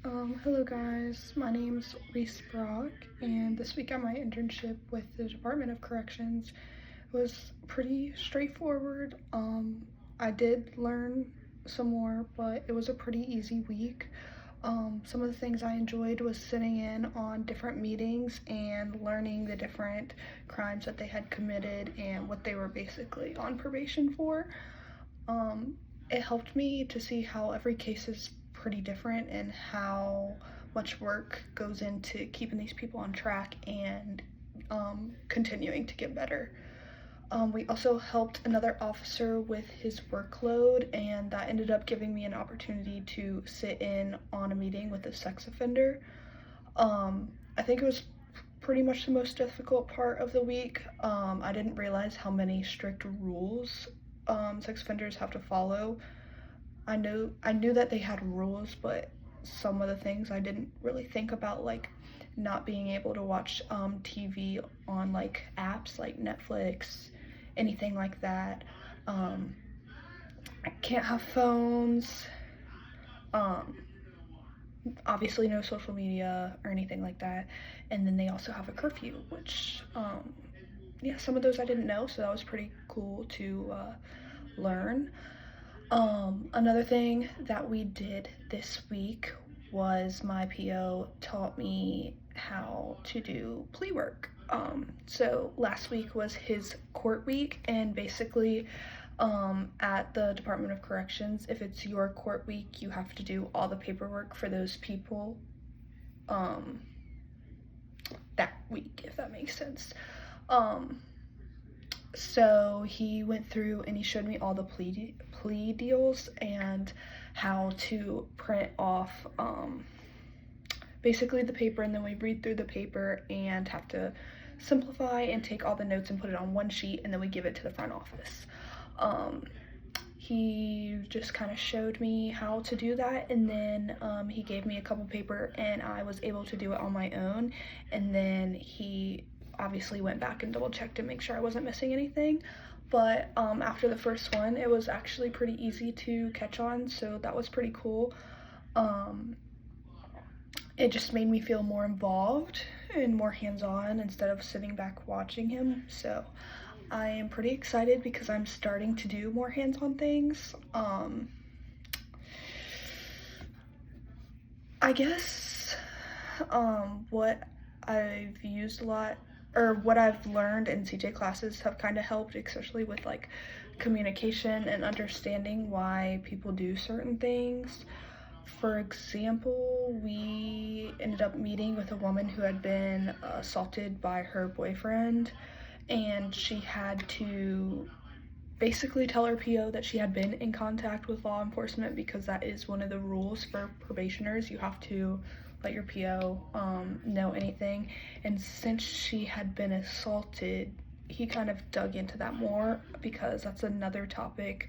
Hello guys, my name's Reese Brock, and this week at my internship with the Department of Corrections was pretty straightforward. I did learn some more, but it was a pretty easy week. Some of the things I enjoyed was sitting in on different meetings and learning the different crimes that they had committed and what they were basically on probation for. It helped me to see how every case is pretty different and how much work goes into keeping these people on track and continuing to get better. We also helped another officer with his workload, and that ended up giving me an opportunity to sit in on a meeting with a sex offender. I think it was pretty much the most difficult part of the week. I didn't realize how many strict rules sex offenders have to follow. I knew that they had rules, but some of the things I didn't really think about, like not being able to watch TV on like apps like Netflix, anything like that. I can't have phones. Um, Obviously, no social media or anything like that. And then they also have a curfew, which yeah, some of those I didn't know, so that was pretty cool to learn. Another thing that we did this week was my PO taught me how to do plea work. So last week was his court week, and basically, at the Department of Corrections, if it's your court week, you have to do all the paperwork for those people, um, that week, if that makes sense. Um, so he went through and he showed me all the plea deals and how to print off basically the paper, and then we read through the paper and have to simplify and take all the notes and put it on one sheet, and then we give it to the front office. He just kind of showed me how to do that, and then he gave me a couple paper and I was able to do it on my own, and then he obviously went back and double checked to make sure I wasn't missing anything. But after the first one, it was actually pretty easy to catch on, so that was pretty cool. It just made me feel more involved and more hands-on instead of sitting back watching him. So I am pretty excited because I'm starting to do more hands-on things. I guess what I've used a lot, or what I've learned in CJ classes, have kind of helped, especially with like communication and understanding why people do certain things. For example, we ended up meeting with a woman who had been assaulted by her boyfriend, and she had to basically tell her PO that she had been in contact with law enforcement, because that is one of the rules for probationers. You have to let your PO know anything. And since she had been assaulted, he kind of dug into that more, because that's another topic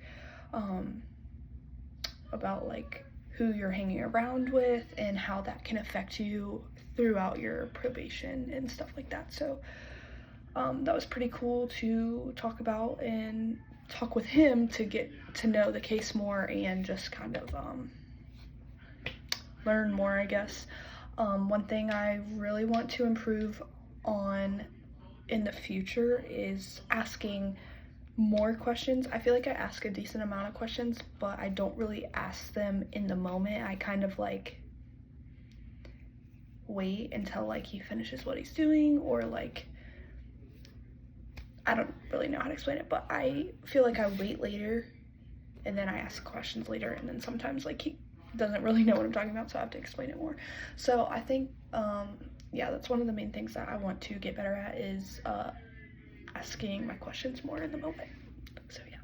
about like who you're hanging around with and how that can affect you throughout your probation and stuff like that. So that was pretty cool to talk about and talk with him to get to know the case more and just kind of learn more, I guess. One thing I really want to improve on in the future is asking more questions. I feel like I ask a decent amount of questions, but I don't really ask them in the moment. I kind of like wait until like he finishes what he's doing, or like, I don't really know how to explain it, but I feel like I wait later and then I ask questions later, and then sometimes like he doesn't really know what I'm talking about, so I have to explain it more. So I think yeah, that's one of the main things that I want to get better at, is asking my questions more in the moment. So yeah.